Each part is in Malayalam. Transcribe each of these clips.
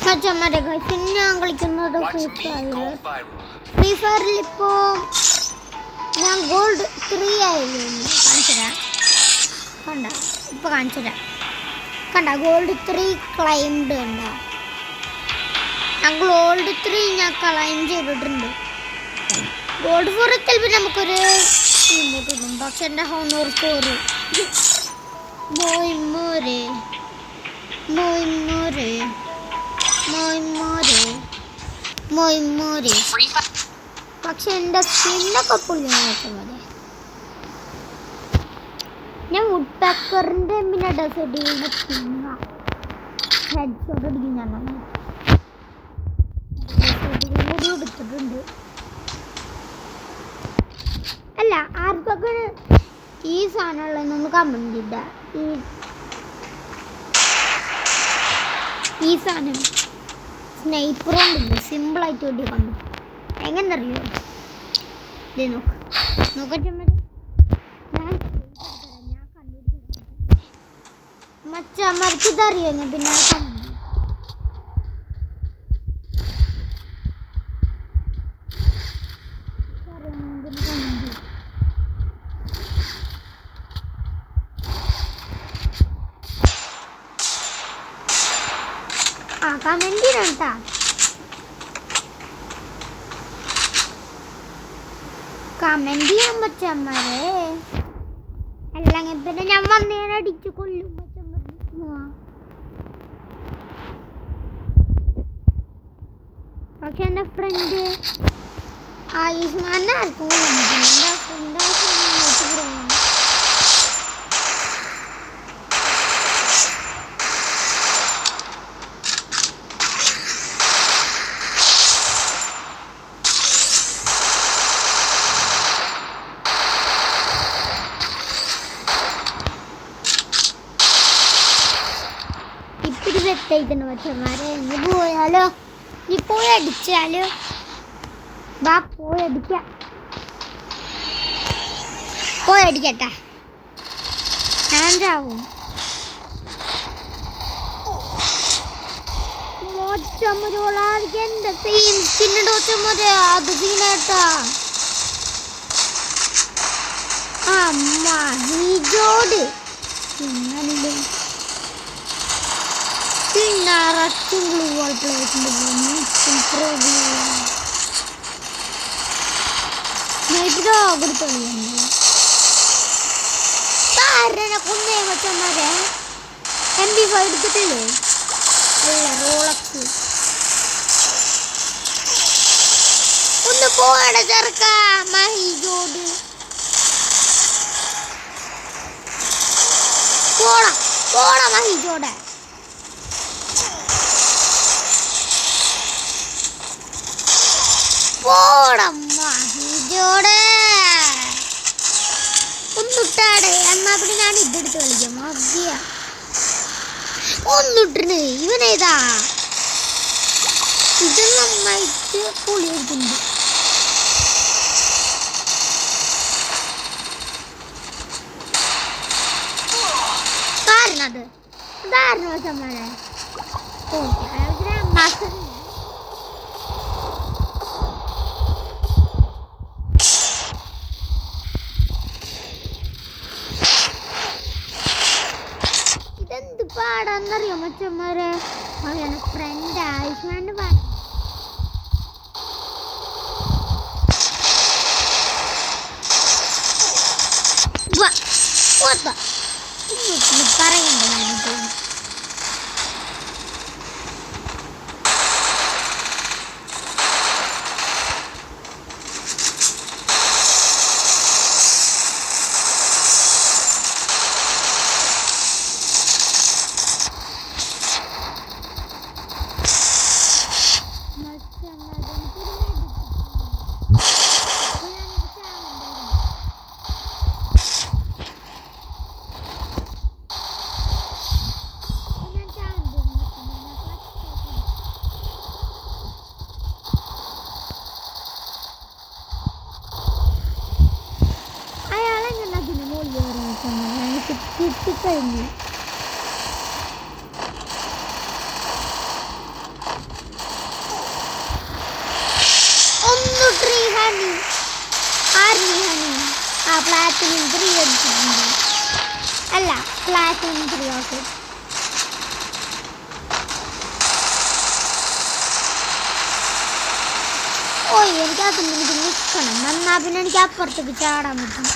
മച്ചന്മാരെ പിന്നെ ഞാൻ കളിക്കുന്നത് ഫ്രീ ഫയറിൽ ഇപ്പോൾ ഞാൻ ഗോൾഡ് 3 ആയിരുന്നു. കാണിച്ചുതരാം. കണ്ട ഇപ്പോൾ കാണിച്ചുതരാം. കണ്ട ഗോൾഡ് 3 ക്ലൈംഡ് കണ്ട. ഞാൻ ഗോൾഡ് 3 ഞാൻ ക്ലൈം ചെയ്തിട്ടുണ്ട്. ഗോൾഡ് 4 ചിലപ്പോൾ നമുക്കൊരു ഇങ്ങോട്ടും. പക്ഷെ എൻ്റെ ഹോണൂർ 4 മോയ്മോരെ മോയ്മോരെ മോയ്മോരെ മോയ്മോരെ. പക്ഷെ എൻ്റെ സ്കിന്നൊക്കെ പുള്ളിയായിട്ട് മതി. ഞാൻ വുഡ് പാക്കറിൻ്റെ പിന്നെ ഡെസേർട്ടിൻ്റെ സ്കിന്ന ഹെഡ് ഷോട്ട് അടിക്കും. ഞാൻ കൂടി എടുത്തിട്ടുണ്ട്. അല്ല ആർക്കൊക്കെ ഈ സാധനമുള്ളതെന്നൊന്ന് കമൻറ്റ് ഇല്ല. ഈ സാധനം സ്നൈപ്പർ കൊണ്ടില്ല, സിമ്പിളായിട്ട് വേണ്ടി കണ്ടു. എങ്ങനെ അറിയോ? ഇത് നോക്കട്ടെ ഞാൻ കണ്ടുപിടിച്ചു. മച്ചന്മാർക്ക് ഇതറിയോ? ഞാൻ പിന്നെ കമന്റ് ചെയ്യണട്ടാ. കമന്റ് ചെയ്യാൻ പറ്റന്മാരെ. അല്ലെങ്കിൽ പിന്നെ ഞാൻ വന്നേനെ അടിച്ചു കൊല്ലും. പക്ഷെ എൻ്റെ ഫ്രണ്ട് ആയുഷ്മാനെ ആർക്കും സെറ്റായിട്ടുണ്ട്. മച്ചന്മാരെ ഇനി പോയാലോ? നീ പോയി അടിച്ചാലോ? വാ പോയി അടിക്കാം. പോയി അടിക്കട്ടെ. ഞാൻ ചാവും. എൻ്റെ സെയിം സ്കിന്നിൻ്റെ ഒറ്റമൊരു അത് സീനേട്ടാ. അമ്മ നീജോട് ഇങ്ങനെ റച്ചും ഗ്ലൂവാൾ പ്ലേറ്റിൻ്റെ കൊടുത്തു കൊന്നേ മച്ചന്മാരെ. MP5 എടുത്തിട്ടില്ലേ? അല്ല റോളക്സ്. ഒന്ന് പോട ചെറുക്ക മഹിജോട്. പോടാ പോടാ മഹിജോടെ. പോടമ്മ ഇതോടെ ഒന്നിട്ടാടെ. എന്നാ പിന്നെ ഞാൻ ഇതെടുത്ത് കളിക്കാം. മതിയ ഒന്നിട്ടിന് ഇവനേതാ? ഇത് നന്നായിട്ട് പൊളിയെടുക്കുന്നുണ്ട്. കാരണത് ധാരണ സമ്മാനെ പാടാന്നറിയോ മച്ചന്മാരെ? അവരുടെ ഫ്രണ്ട് ആയുഷ്മാന്റെ പാടാ. പറയണ്ട ഞാനിപ്പോ കിട്ടിക്കഴിഞ്ഞു. Platinum 3 okay. ഓ എനിക്ക് അതൊന്നും എനിക്ക് നിൽക്കണം. എന്നാ പിന്നെ എനിക്ക് അപ്പുറത്തേക്ക് ചാടാൻ പറ്റും.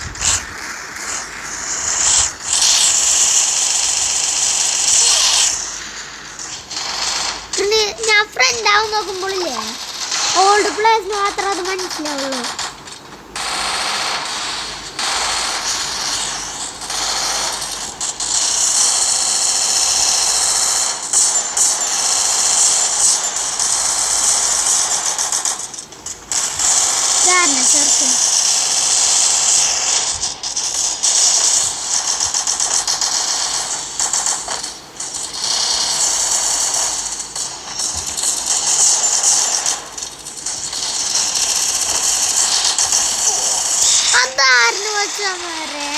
ഞാൻ ഫ്രണ്ട് ആവും നോക്കുമ്പോഴില്ലേ ഓൾഡ് പ്ലേയേഴ്സിന് മാത്രം അത് മനസ്സിലാവുള്ളൂ. ചെറുക്കും അതായിരുന്നു വെച്ചമാരെ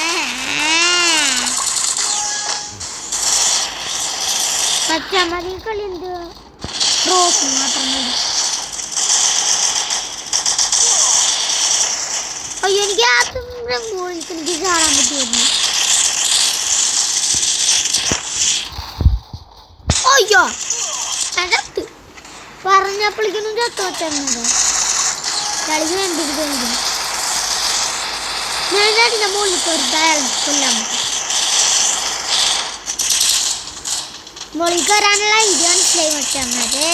പച്ചമതി കളി എന്ത് റോസ് മാത്രം മതി. അയ്യോ എനിക്ക് ആദ്യം എനിക്ക് ചാടാൻ പറ്റുമായിരുന്നു. അയ്യോ ചത്ത് പറഞ്ഞപ്പോഴേക്കൊന്നും ചത്തു വെച്ചത് കളി വേണ്ടി തോന്നുന്നു. ഞാനടിന്റെ മുകളിൽ കൊല്ലാൻ പറ്റും. മുകളിൽ കയറാനുള്ള ഐഡിയ മനസ്സിലായി വെച്ചമ്മേ.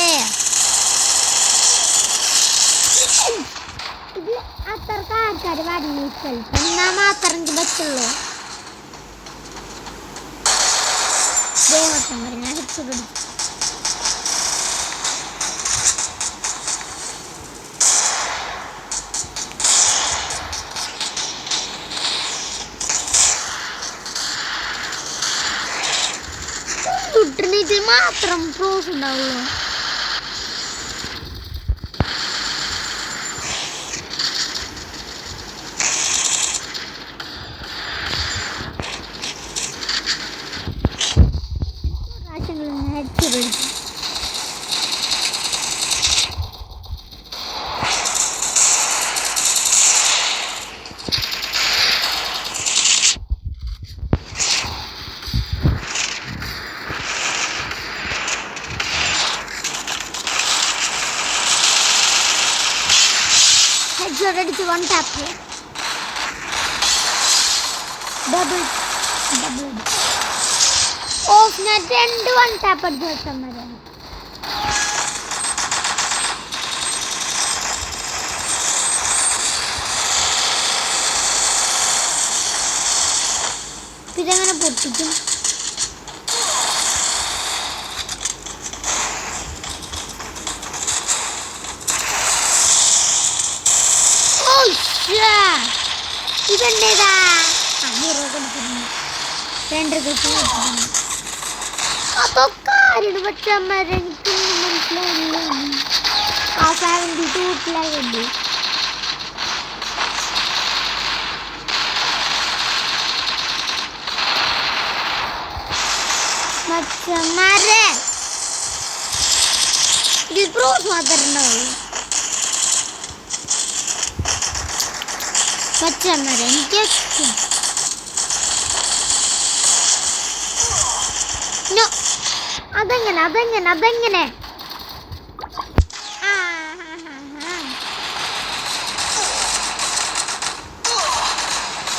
ഇത് അത്രക്ക് ആൾക്കാർ വരണ സ്ഥലത്ത് എന്നാ മാത്രം എനിക്ക് പറ്റുള്ളൂ. ദേവട്ടം വരെ ഞാൻ പിടിച്ചു. ഇതിൽ മാത്രം പ്രൂഫ് ഉണ്ടാവുള്ളൂ. അടിച്ച് വൺ ടാപ്പ് ഡബിൾ ഓഫ് ഞാൻ 2 വൺ ടാപ്പ് അടിച്ച് വെച്ചാൽ മതി. ഇതെങ്ങനെ പൊട്ടിക്കും? ഇതെന്റേതാ അതൊക്കെ ആരുടെ പച്ചമ്മരെ എനിക്കൊന്നും മനസ്സിലായില്ല. ആ 72 മച്ചന്മാരെ ഇതിൽ പ്രൂഫ് മാത്രമേ ഉണ്ടാവുള്ളൂ. മച്ചന്മാരെ എനിക്ക് അതെങ്ങനെ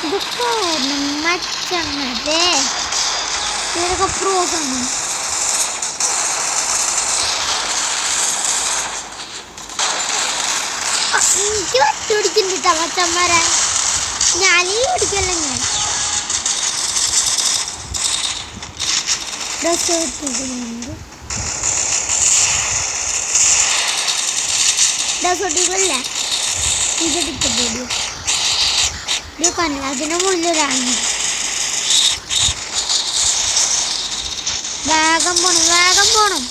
ഇതൊക്കെ മച്ചന്മാരെ ഇതൊക്കെ പ്രൂഫാണ്. എനിക്ക് വട്ടി പിടിക്കുന്നുണ്ട് മച്ചന്മാരെ. ഞാനീ പിടിക്കല്ല ഞാൻ ഡ്രസ് ഡ്രസ്സൊട്ടിക്കല്ലേ ഇതെടുക്കല്ലോ ഇത് കണ്ടില്ല. അതിന് മുകളിലൊരാണ്. വേഗം പോണം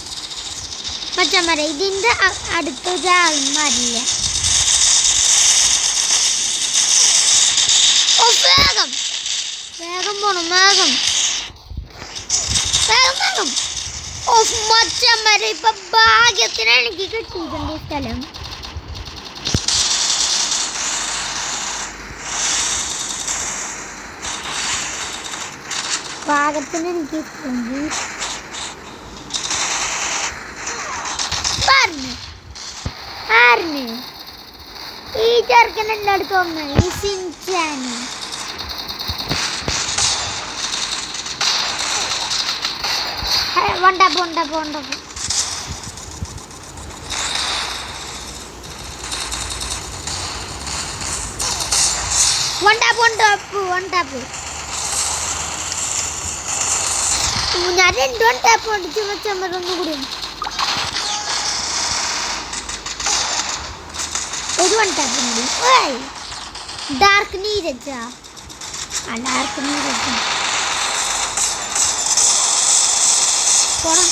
മച്ചന്മാരെ. ഇതിൻ്റെ അടുത്തൊരാളും വരില്ല. വേഗം പോണം മച്ചന്മാരെ. ഇപ്പൊ ഭാഗ്യത്തിന് എനിക്ക് കിട്ടിയിട്ടുണ്ട് ഈ സ്ഥലം. പാകത്തിന് എനിക്ക് ഈ ചെറുക്കൻ എൻ്റെ അടുത്ത് വന്ന് ഈ സിൻചാന് വണ്ടപ്പോ ഞാൻ രണ്ട് വണ്ടപ്പോ അടിച്ചു വെച്ചൊന്നും കൂടി ഒരു വണ്ടപ്പോ ഡാർക്ക് നീരജ ഡാർക്ക് നീരജ പോണം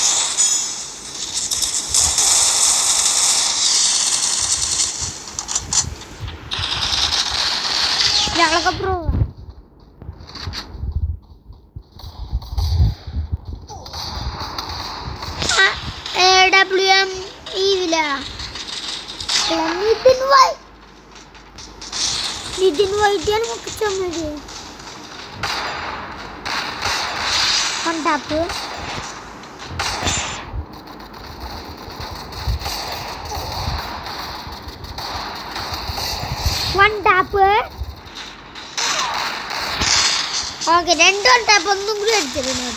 ഞങ്ങളൊക്കെ പ്രോ AWM ഈവില നിതിൻ വൈദ്യാണ് നമുക്ക് ചമ്മത് കൊണ്ടാപ്പ് വണ്ടാപ്പ് ഓക്കെ രണ്ട് വണ്ടാപ്പ് ഒന്നും കൂടി അടിച്ചിരുന്നു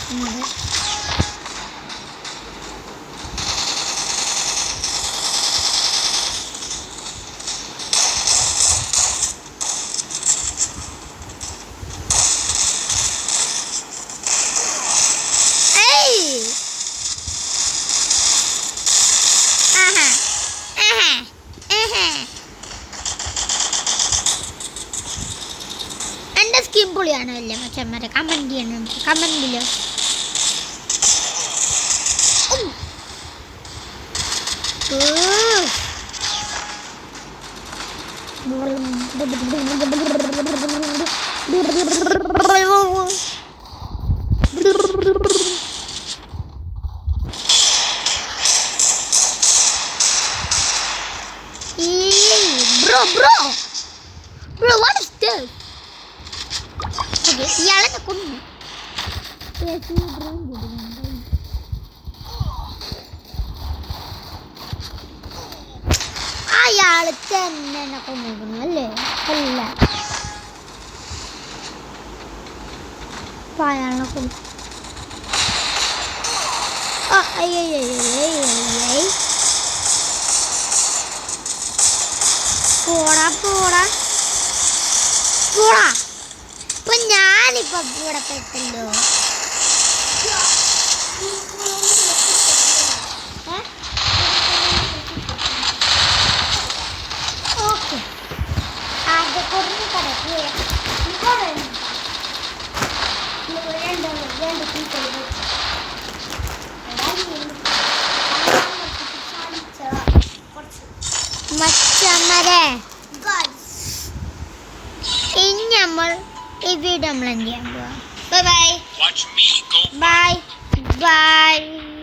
സ്കിം പൊളിയാണോ അല്ലേ മച്ചന്മാരെ കമന്റ് ചെയ്യണം കമന്റില് bro what is this ഇയാളെ കൊന്നു അയാള് തന്നെ കൊന്നിരുന്നു അല്ലേ അല്ല അയാളെ കൊന്നു പോടാ പോടാ പോടാ ഇപ്പൊ ഞാനിപ്പോ ഇവിടെ പെട്ടല്ലോ ഓക്കെ ആദ്യ കുറഞ്ഞ് കിടക്കുക മച്ചമ്മരെ ഇനി നമ്മൾ ഈ വീഡിയോ നമ്മൾ എന്ത് ചെയ്യാൻ പോവാം ബൈ ബൈ ബൈ ബൈ